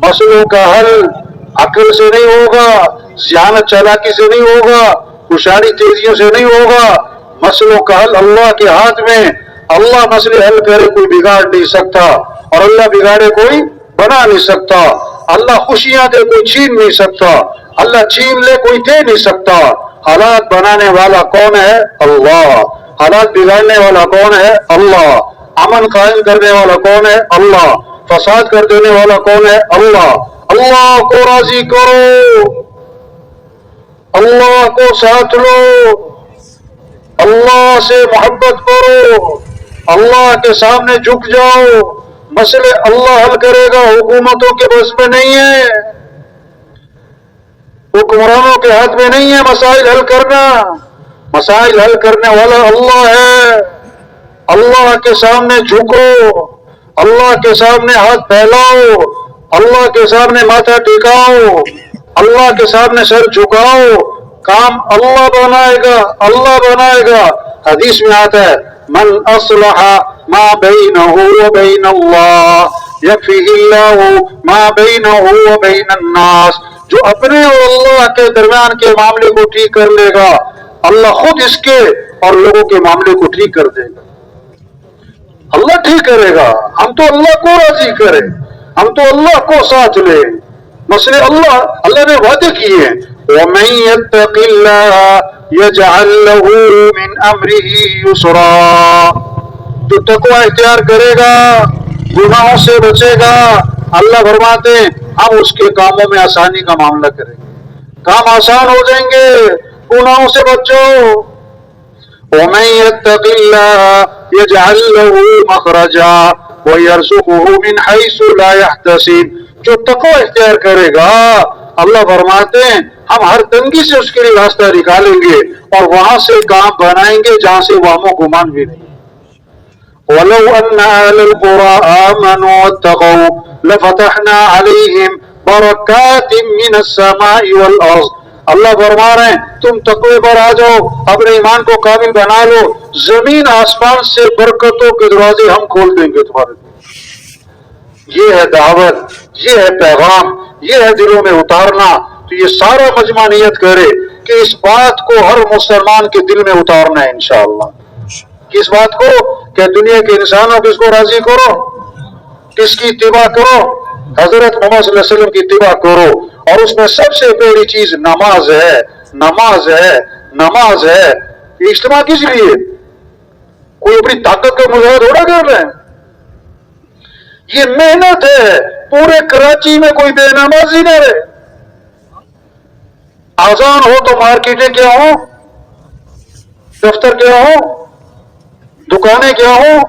مسئلوں کا حل عقل سے نہیں ہوگا، ذہانت چالاکی سے نہیں ہوگا، ہوشیاری تیزیوں سے نہیں ہوگا. مسئلوں کا حل اللہ کے ہاتھ میں. اللہ مسئلے حل کرے کوئی بگاڑ نہیں سکتا، اور اللہ بگاڑے کوئی بنا نہیں سکتا. اللہ خوشیاں دے کوئی چھین نہیں سکتا، اللہ چھین لے کوئی دے نہیں سکتا. حالات بنانے والا کون ہے؟ اللہ. حالات بگاڑنے والا کون ہے؟ اللہ. امن قائم کرنے والا کون ہے؟ اللہ. فساد کر دینے والا کون ہے؟ اللہ. اللہ کو راضی کرو، اللہ کو ساتھ لو، اللہ سے محبت کرو، اللہ کے سامنے جھک جاؤ. مسئلے اللہ حل کرے گا، حکومتوں کے بس میں نہیں ہے، حکمرانوں کے ہاتھ میں نہیں ہے مسائل حل کرنا. مسائل حل کرنے والا اللہ ہے. اللہ کے سامنے جھکو، اللہ کے سامنے ہاتھ پھیلاؤ، اللہ کے سامنے ماتھا ٹکاؤ، اللہ کے سامنے سر جھکاؤ. کام اللہ بنائے گا، اللہ بنائے گا. حدیث میں آتا ہے من اصلح ما بینہ وبین اللہ یکفیہ اللہ ما بینہ وبین الناس. جو اپنے اور اللہ کے درمیان کے معاملے کو ٹھیک کر لے گا، اللہ خود اس کے اور لوگوں کے معاملے کو ٹھیک کر دے گا. اللہ ٹھیک کرے گا. ہم تو اللہ کو راضی کریں، ہم تو اللہ کو ساتھ لیں. مسئلے اللہ نے وعدے کیے ہیں. وَمَن يَتَّقِ اللَّهَ يَجْعَل لَّهُ مِنْ أَمْرِهِ يُسْرًا. جو تقوی اختیار کرے گا، گناہوں سے بچے گا، اللہ فرماتے ہیں ہم اس کے کاموں میں آسانی کا معاملہ کریں گے. کام آسان ہو جائیں گے، گناہوں سے بچو. وَمَن يَتَّقِ اللَّهَ يَجْعَل لَّهُ مَخْرَجًا وَيَرْزُقْهُ مِنْ حَيْثُ لَا يَحْتَسِبُ. جو تقوی اختیار کرے گا، اللہ فرماتے ہیں ہم ہر تنگی سے اس کے لیے راستہ نکالیں گے اور وہاں سے کام بنائیں گے جہاں سے وہم و گمان بھی نہیں. وَلَوْ أَنَّ أَهْلَ الْقُرَىٰ آمَنُوا وَاتَّقَوْا لَفَتَحْنَا عَلَيْهِمْ بَرَكَاتٍ مِّنَ السَّمَاءِ وَالْأَرْضِ. اللہ فرما رہے ہیں تم تقوی پر آ جاؤ، اپنے ایمان کو کامل بنا لو، زمین آسمان سے برکتوں کے دروازے ہم کھول دیں گے تمہارے لیے. یہ ہے دعوت، یہ ہے پیغام، یہ ہے دلوں میں اتارنا. تو یہ سارا مجمع نیت کرے کہ اس بات کو ہر مسلمان کے دل میں اتارنا ہے انشاءاللہ. کس بات کو؟ کہ دنیا کے انسانوں کس کو راضی کرو، کس کی اتباع کرو؟ حضرت محمد صلی اللہ علیہ وسلم کی اتباع کرو. اور اس میں سب سے پہلی چیز نماز ہے. نماز ہے، نماز ہے. یہ اجتماع کس لیے؟ کوئی اپنی طاقت کا مظاہرہ تھوڑا کر رہے ہیں. یہ محنت ہے. پورے کراچی میں کوئی بے نمازی نہ رہے. آزان ہو تو مارکیٹیں کیا ہوں، دفتر کیا ہوں، دکانیں کیا ہوں.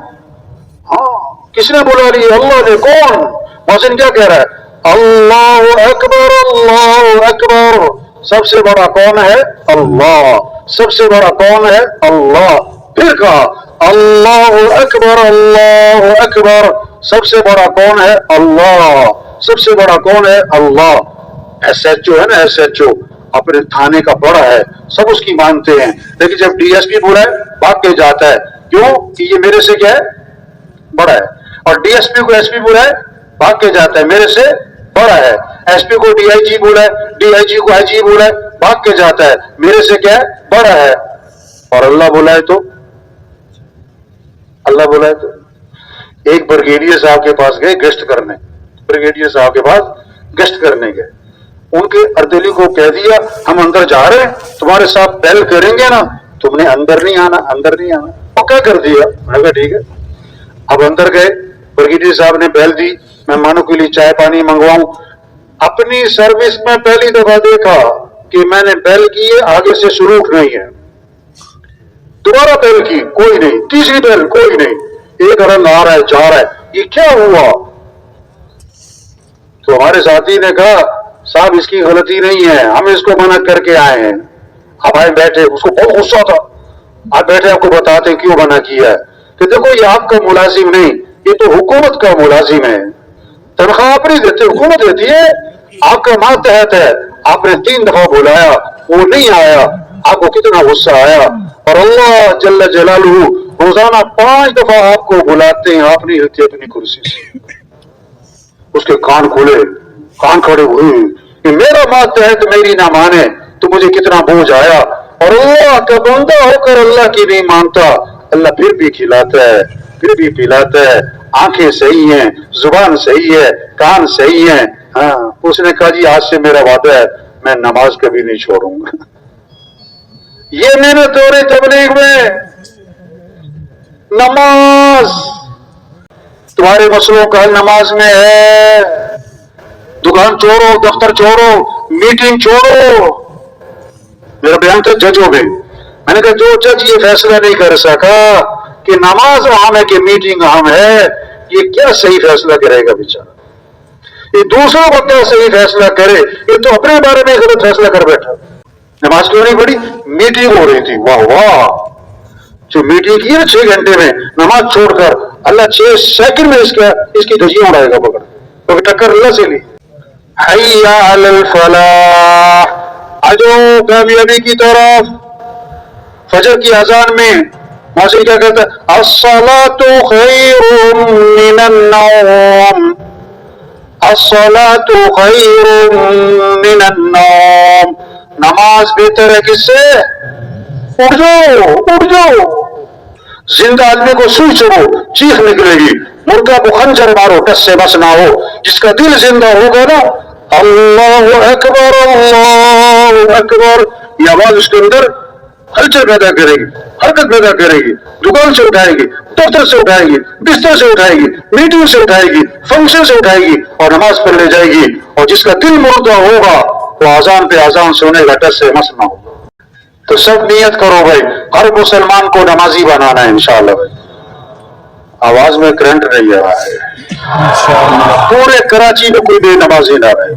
ہاں کس نے بلا لی؟ اللہ نے. کون؟ محسن کیا کہہ رہا ہے؟ اللہ اکبر، اللہ اکبر. سب سے بڑا کون ہے؟ اللہ. سب سے بڑا کون ہے؟ اللہ. پھر کہا اللہ اکبر، اللہ اکبر. سب سے بڑا کون ہے؟ اللہ. سب سے بڑا کون ہے؟ اللہ. ایس ایچ او ہے نا، ایس ایچ او اپنے تھانے کا بڑا ہے، سب اس کی مانتے ہیں. لیکن جب ڈی ایس پی بلائے بھاگ کے جاتا ہے. کیوں؟ کہ یہ میرے سے کیا ہے؟ بڑا ہے. اور ڈی ایس پی کو ایس پی بلائے بھاگ کے جاتا ہے، میرے سے بڑا ہے. ایس پی کو ڈی آئی جی بلائے، ڈی آئی جی کو آئی جی بلائے بھاگ کے جاتا ہے، میرے سے کیا ہے؟ بڑا ہے. اور اللہ بلائے تو، اللہ بلائے تو. ایک بریگیڈیئر صاحب کے پاس گئے گشت کرنے، بریگیڈیئر صاحب کے پاس گشت کرنے گئے. ان کے اردلی کو کہہ دیا ہم اندر جا رہے ہیں، تمہارے ساتھ بیل کریں گے نا، تم نے اندر نہیں آنا، اندر نہیں آنا. اور کیا کر دیا؟ میں نے کہا ٹھیک ہے. اب اندر گئے، بریگیڈیئر صاحب نے بیل دی مہمانوں کے لیے چائے پانی منگواؤں. اپنی سروس میں پہلی دفعہ دیکھا کہ میں نے بیل کی ہے، آگے سے سلوک نہیں ہے. دوبارہ بیل کی، کوئی نہیں. تیسری بیل، کوئی نہیں. ایک رن آ رہا ہے، جا رہا ہے. یہ کیا ہوا؟ تو ہمارے ساتھی نے کہا صاحب اس کی غلطی نہیں ہے، ہم اس کو منع کر کے آئے ہیں. اب آئے بیٹھے، اس کو بہت غصہ تھا. آپ بیٹھے، آپ کو بتاتے ہیں کیوں منع کیا ہے. کہ دیکھو یہ آپ کا ملازم نہیں، یہ تو حکومت کا ملازم ہے. تنخواہ آپ نہیں دیتے، حکومت دیتی ہے. آپ کا ماتحت ہے. آپ نے 3 دفعہ بلایا، وہ نہیں آیا. آپ کو کتنا غصہ آیا. اور اللہ جل جلالہ روزانہ 5 دفعہ آپ کو بلاتے ہیں، آپ نہیں ہلتے اپنی کرسی سے. اس کے کان کھلے، کان کھڑے ہوئے کہ میرا ماتحت میری نہ مانے تو مجھے کتنا بوجھ آیا، اور اللہ کا بندہ ہو کر اللہ کی نہیں مانتا، اللہ پھر بھی کھلاتا ہے، پھر بھی پلاتا ہے، آنکھیں صحیح ہیں، زبان صحیح ہے، کان صحیح ہیں۔ ہاں، اس نے کہا جی آج سے میرا وعدہ ہے میں نماز کبھی نہیں چھوڑوں گا۔ یہ محنت ہو رہی تبلیغ میں، نماز تمہارے مسئلوں کا حل نماز میں ہے۔ دکان چھوڑو، دفتر چھوڑو، میٹنگ چھوڑو۔ میرا بیان تھا ججوں میں، میں نے کہا جو جج یہ فیصلہ نہیں کر سکا کہ نماز اہم ہے کہ میٹنگ اہم ہے، یہ کیا صحیح فیصلہ کرے گا بیچارہ؟ یہ دوسروں کو کیا صحیح فیصلہ کرے؟ یہ تو اپنے بارے میں غلط فیصلہ کر بیٹھا۔ نماز کیوں نہیں پڑھی؟ میٹنگ ہو رہی تھی۔ واہ واہ، جو میٹنگ کی ہے 6 گھنٹے میں، نماز چھوڑ کر اللہ 6 سیکنڈ میں اس کی دھجیاں اڑائے گا پکڑ، تو ٹکر اللہ سے لی۔ حی علی الفلاح، آجو کامیابی کی طرف۔ فجر کی اذان میں موسیقی کیا کہتا ہے؟ الصلاۃ خیر من النوم، الصلاۃ خیر من النوم، نماز بہتر ہے کس سے؟ اٹھ جاؤ، اٹھ جاؤ۔ زندہ آدمی کو سوئی چڑھو چیخ نکلے گی، مردہ کو خنجر مارو ٹس سے بس نہ ہو۔ جس کا دل زندہ ہوگا نا، اللہ اکبر اللہ اکبر، یہ آواز اس کے اندر ہلچل پیدا کرے گی، حرکت پیدا کرے گی، دکان سے اٹھائے گی، دفتر سے اٹھائے گی، بستر سے اٹھائے گی، میٹنگ سے اٹھائے گی، فنکشن سے اٹھائے گی اور نماز پڑھ لے جائے گی۔ اور جس کا دل مردہ ہوگا وہ اذان پہ اذان سونے گا، ٹس سے مس نہ ہوگا۔ تو سب نیت کرو بھائی، ہر مسلمان کو نمازی بنانا ہے انشاءاللہ بھائی۔ آواز میں کرنٹ نہیں آ رہا ہے، پورے کراچی میں کوئی بے نمازی نہ رہے۔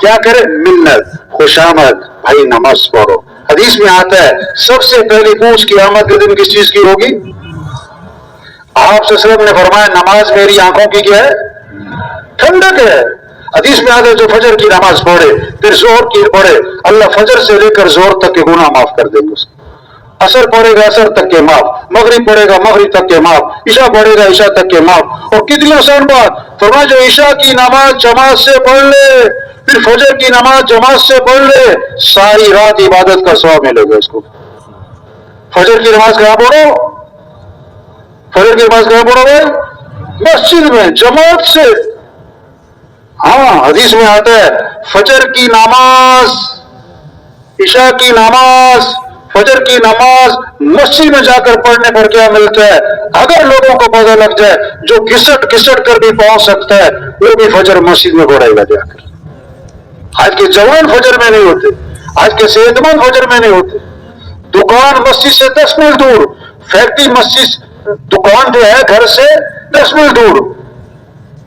کیا کرے؟ منت، خوشامد، بھائی نماز پڑھو۔ حدیث میں آتا ہے سب سے پہلی پوچھ قیامت کے دن کس چیز کی ہوگی؟ آپ صلی اللہ علیہ وسلم نے فرمایا نماز میری آنکھوں کی کیا ہے؟ ٹھنڈک ہے۔ حدیث میں آتا ہے جو فجر کی نماز پڑھے پھر ظہر کی پڑھے، اللہ فجر سے لے کر ظہر تک کے گناہ معاف کر دے گا اس کو۔ عصر پڑھے گا عصر تک کے معاف، مغرب پڑھے گا مغرب تک کے معاف، عشاء پڑھے گا عشاء تک کے معاف۔ اور کتنی آسان بات فرمایا، جو عشاء کی نماز جماعت سے پڑھ لے پھر فجر کی نماز جماعت سے پڑھ لے، ساری رات عبادت کا ثواب ملے گا اس کو۔ فجر کی نماز کہاں پڑھو؟ فجر کی نماز کہاں پڑھو بھائی؟ مسجد میں جماعت سے۔ ہاں، حدیث میں آتا ہے فجر کی نماز، عشاء کی نماز، فجر کی نماز مسجد میں جا کر پڑھنے پر کیا ملتا ہے؟ اگر لوگوں کو پتہ لگ جائے جو گھسٹ گھسٹ کر بھی پہنچ سکتا ہے وہ بھی فجر مسجد میں پڑھے گا جا کر۔ آج کے جوان فجر میں نہیں ہوتے، آج کے صحت مند فجر میں نہیں ہوتے۔ دکان مسجد سے 10 میل دور، فیکٹری مسجد، دکان جو ہے گھر سے 10 میل دور،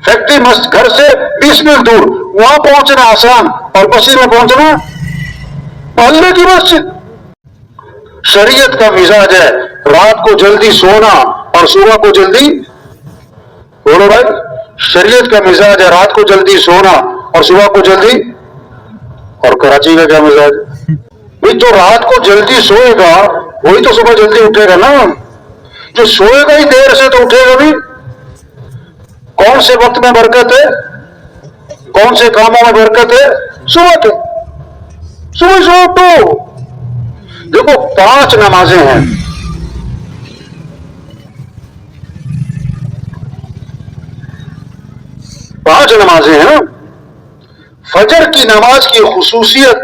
فیکٹری گھر سے 20 میل دور، وہاں پہنچنا آسان اور مسجد میں پہنچنا اللہ کی مسجد۔ شریعت کا مزاج ہے رات کو جلدی سونا اور صبح کو جلدی، بولو بھائی، شریعت کا مزاج ہے رات کو جلدی سونا اور صبح کو جلدی۔ اور کراچی کا کیا مزاج ہے؟ بھائی جو رات کو جلدی سوئے گا وہی تو صبح جلدی اٹھے گا نا، جو سوئے گا ہی دیر سے تو اٹھے گا بھی۔ کون سے وقت میں برکت ہے؟ کون سے کاموں میں برکت ہے؟ صبح کے، صبح سے اٹھو۔ دیکھو 5 نمازیں ہیں، فجر کی نماز کی خصوصیت،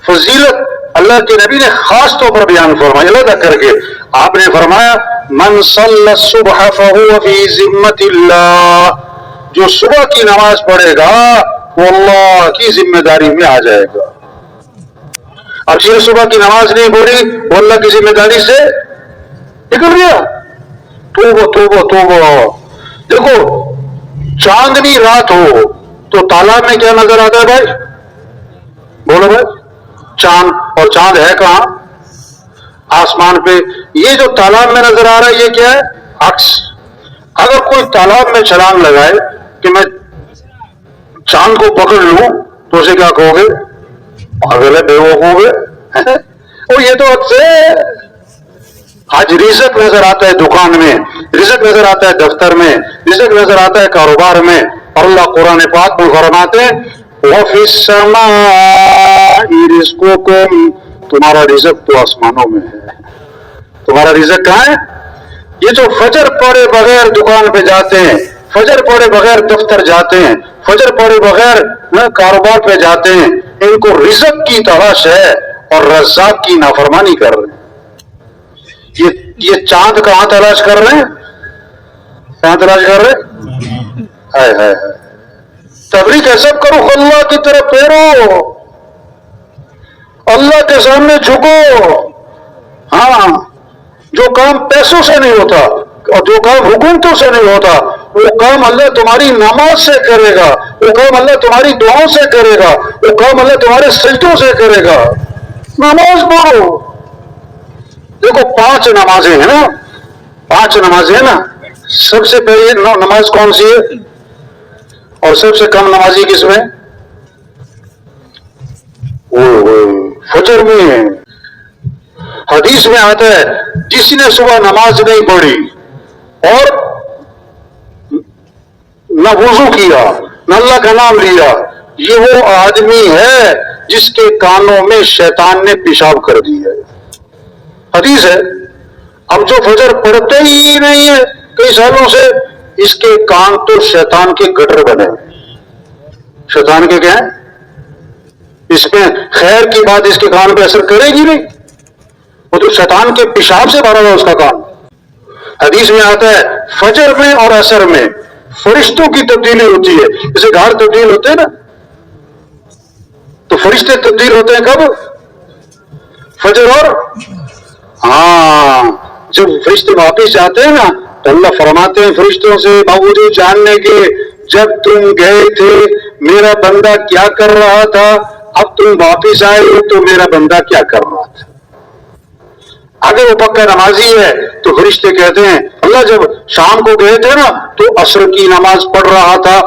فضیلت اللہ کے نبی نے خاص طور پر بیان فرمائی علیحدہ کر کے۔ آپ نے فرمایا من صلی الصبح فهو فی ذمۃ اللہ، جو صبح کی نماز پڑھے گا وہ اللہ کی ذمہ داری میں آ جائے گا۔ اب جن صبح کی نماز نہیں پڑھی وہ اللہ کی ذمہ داری سے نکل گیا۔ توبہ توبہ توبہ۔ دیکھو چاندنی رات ہو تو تالاب میں کیا نظر آتا ہے بھائی؟ بولو بھائی، چاند، اور چاند ہے کہاں؟ آسمان پہ۔ یہ جو تالاب میں نظر آ رہا ہے یہ کیا ہے؟ عکس۔ اگر کوئی تالاب میں چھلانگ لگائے کہ میں چاند کو پکڑ لوں تو اسے کیا کہو گے؟ پاگل ہے، بے وقوف ہے۔ اور یہ تو عکس ہے۔ آج رزق نظر آتا ہے دکان میں، رزق نظر آتا ہے دفتر میں، رزق نظر آتا ہے کاروبار میں، اور اللہ قرآن پاک میں فرماتے ہیں وَفِي السَّمَاءِ رِزْقُكُمْ، تمہارا رزق تو آسمانوں میں ہے. تمہارا رزق کہاں ہے؟ یہ جو فجر پڑے بغیر دکان پہ جاتے ہیں، فجر پڑے بغیر دفتر جاتے ہیں، فجر پڑے بغیر کاروبار پہ جاتے ہیں، ان کو رزق کی تلاش ہے اور رزاق کی نافرمانی کر رہے ہیں. یہ چاند کہاں تلاش کر رہے ہیں؟ کہاں تلاش کر رہے ہیں؟ ہائے ہائے ہائے. تبلیغ سب کرو، اللہ کی طرف پھیرو، اللہ کے سامنے جھکو. ہاں، جو کام پیسوں سے نہیں ہوتا اور جو کام حکومتوں سے نہیں ہوتا، وہ کام اللہ تمہاری نماز سے کرے گا، وہ کام اللہ تمہاری دعاؤں سے کرے گا، وہ کام اللہ تمہارے سجدوں سے کرے گا. نماز پڑھو. دیکھو 5 نمازیں ہیں نا، 5 نمازیں ہیں نا. سب سے پہلے نماز کون سی ہے اور سب سے کم نمازی کس میں؟ فجر میں ہے. حدیث میں آتا ہے جس نے صبح نماز نہیں پڑھی اور نہ وضو کیا نہ اللہ کا نام لیا، یہ وہ آدمی ہے جس کے کانوں میں شیطان نے پیشاب کر دی ہے. حدیث ہے. اب جو فجر پڑھتے ہی نہیں ہے کئی سالوں سے، اس کے کان تو شیطان کے گٹر بنے. شیطان کے کیا ہے؟ اس میں خیر کی بات اس کے کان پہ اثر کرے گی نہیں، وہ تو شیطان کے پیشاب سے بھرا ہوا اس کا کان. حدیث میں آتا ہے فجر میں اور عصر میں فرشتوں کی تبدیلی ہوتی ہے. جیسے گھر تبدیل ہوتے ہیں نا، تو فرشتے تبدیل ہوتے ہیں کب؟ فجر اور جب فرشتے واپس جاتے ہیں نا تو اللہ فرماتے ہیں فرشتوں سے باوجود جاننے کے جب تم گئے تھے میرا بندہ کیا کر رہا تھا، اب تم واپس آئے ہو تو میرا بندہ کیا کر رہا تھا. اگر وہ پکا نمازی ہے تو فرشتے کہتے ہیں اللہ جب شام کو گئے تھے نا تو عصر کی نماز پڑھ رہا تھا،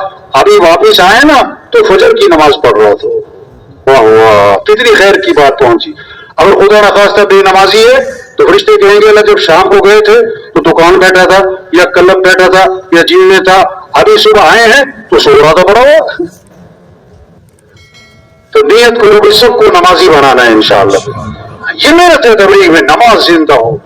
ابھی واپس آئے نا تو فجر کی نماز پڑھ رہا تھا. واہ واہ، کتنی خیر کی بات پہنچی. اگر خدا نخواستہ بے نمازی ہے تو فرشتے کہیں گے اللہ جب شام کو گئے تھے تو دکان بیٹھا تھا یا کلب بیٹھا تھا یا جم میں تھا، ابھی صبح آئے ہیں تو سو رہا تھا پڑا ہوا. تو نیت کو سب کو نمازی بنانا ہے انشاءاللہ. یہ محنت ہے تبلیغ میں، نماز زندہ ہو.